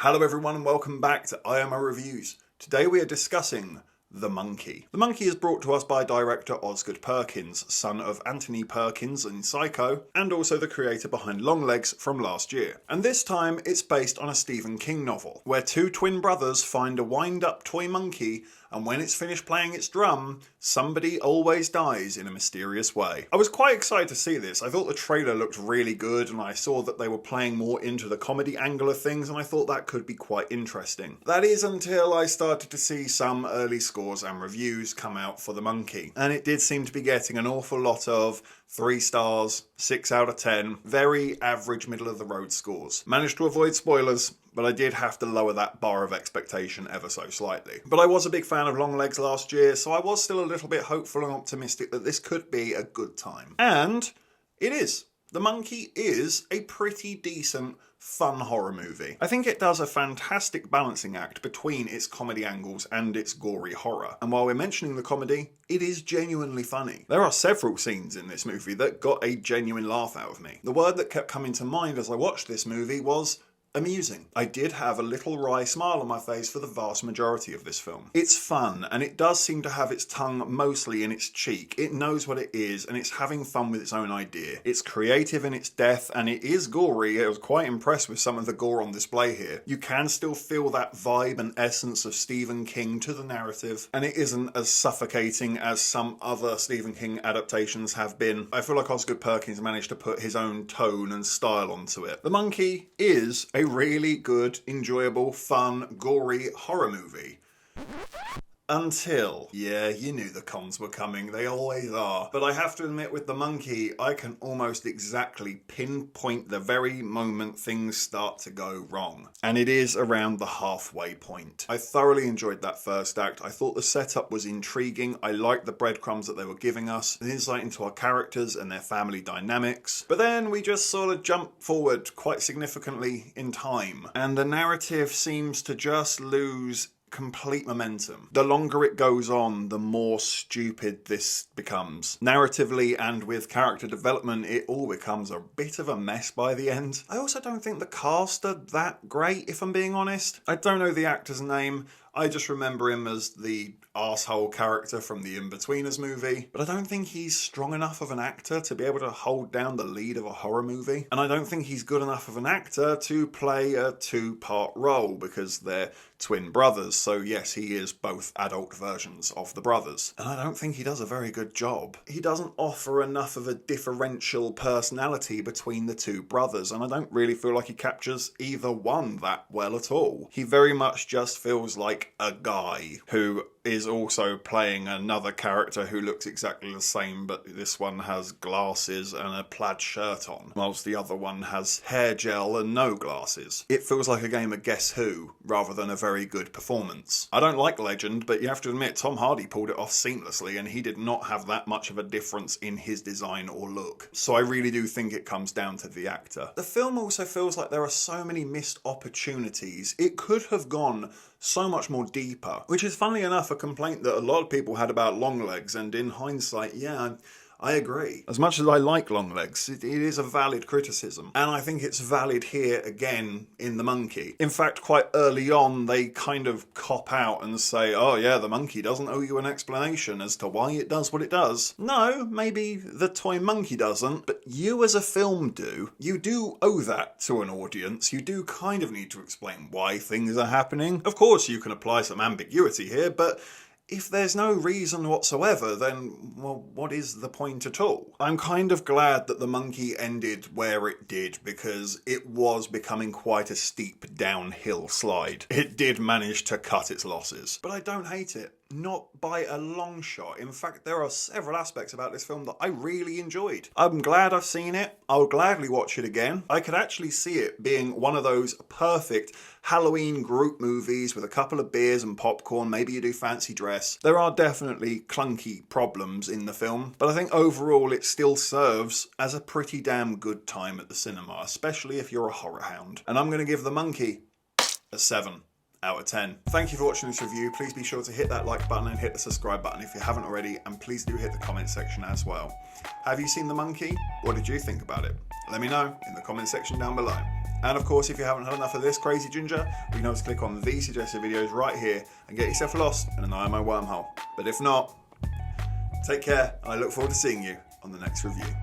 Hello everyone and welcome back to IMO Reviews. Today we are discussing The Monkey. The Monkey is brought to us by director Osgood Perkins, son of Anthony Perkins in Psycho, and also the creator behind Longlegs from last year. And this time it's based on a Stephen King novel, where two twin brothers find a wind-up toy monkey, and when it's finished playing its drum, somebody always dies in a mysterious way. I was quite excited to see this. I thought the trailer looked really good, and I saw that they were playing more into the comedy angle of things, and I thought that could be quite interesting. That is until I started to see some early scores and reviews come out for The Monkey, and it did seem to be getting an awful lot of 3 stars, 6 out of 10, very average middle of the road scores. Managed to avoid spoilers, but I did have to lower that bar of expectation ever so slightly. But I was a big fan of Longlegs last year, so I was still a little bit hopeful and optimistic that this could be a good time. And it is. The Monkey is a pretty decent, fun horror movie. I think it does a fantastic balancing act between its comedy angles and its gory horror. And while we're mentioning the comedy, it is genuinely funny. There are several scenes in this movie that got a genuine laugh out of me. The word that kept coming to mind as I watched this movie was amusing. I did have a little wry smile on my face for the vast majority of this film. It's fun, and it does seem to have its tongue mostly in its cheek. It knows what it is, and it's having fun with its own idea. It's creative in its death, and it is gory. I was quite impressed with some of the gore on display here. You can still feel that vibe and essence of Stephen King to the narrative, and it isn't as suffocating as some other Stephen King adaptations have been. I feel like Osgood Perkins managed to put his own tone and style onto it. The Monkey is a really good, enjoyable, fun, gory horror movie. Until, yeah, you knew the cons were coming, they always are. But I have to admit, with The Monkey, I can almost exactly pinpoint the very moment things start to go wrong. And it is around the halfway point. I thoroughly enjoyed that first act. I thought the setup was intriguing. I liked the breadcrumbs that they were giving us, the insight into our characters and their family dynamics. But then we just sort of jump forward quite significantly in time. And the narrative seems to just lose complete momentum. The longer it goes on, the more stupid this becomes. Narratively and with character development, it all becomes a bit of a mess by the end. I also don't think the cast are that great, if I'm being honest. I don't know the actor's name. I just remember him as the arsehole character from the In-Betweeners movie, but I don't think he's strong enough of an actor to be able to hold down the lead of a horror movie, and I don't think he's good enough of an actor to play a 2-part role, because they're twin brothers, so yes, he is both adult versions of the brothers, and I don't think he does a very good job. He doesn't offer enough of a differential personality between the two brothers, and I don't really feel like he captures either one that well at all. He very much just feels like a guy who is also playing another character who looks exactly the same, but this one has glasses and a plaid shirt on, whilst the other one has hair gel and no glasses. It feels like a game of Guess Who, rather than a very good performance. I don't like Legend, but you have to admit Tom Hardy pulled it off seamlessly, and he did not have that much of a difference in his design or look. So I really do think it comes down to the actor. The film also feels like there are so many missed opportunities. It could have gone so much more deeper, which is funnily enough a complaint that a lot of people had about Longlegs, and in hindsight, yeah, I agree. As much as I like Longlegs, it is a valid criticism, and I think it's valid here again in The Monkey. In fact, quite early on, they kind of cop out and say, oh yeah, The Monkey doesn't owe you an explanation as to why it does what it does. No, maybe the toy monkey doesn't, but you as a film do. You do owe that to an audience. You do kind of need to explain why things are happening. Of course, you can apply some ambiguity here, but if there's no reason whatsoever, then, well, what is the point at all? I'm kind of glad that The Monkey ended where it did, because it was becoming quite a steep downhill slide. It did manage to cut its losses, but I don't hate it. Not by a long shot. In fact, there are several aspects about this film that I really enjoyed. I'm glad I've seen it. I'll gladly watch it again. I could actually see it being one of those perfect Halloween group movies with a couple of beers and popcorn. Maybe you do fancy dress. There are definitely clunky problems in the film, but I think overall it still serves as a pretty damn good time at the cinema, especially if you're a horror hound. And I'm going to give The Monkey a 7 out of 10. Thank you for watching this review. Please be sure to hit that like button and hit the subscribe button if you haven't already, and please do hit the comment section as well. Have you seen The Monkey? What did you think about it? Let me know in the comment section down below. And of course, if you haven't had enough of this crazy ginger, you can always click on these suggested videos right here and get yourself lost in an IMO wormhole. But if not, take care, and I look forward to seeing you on the next review.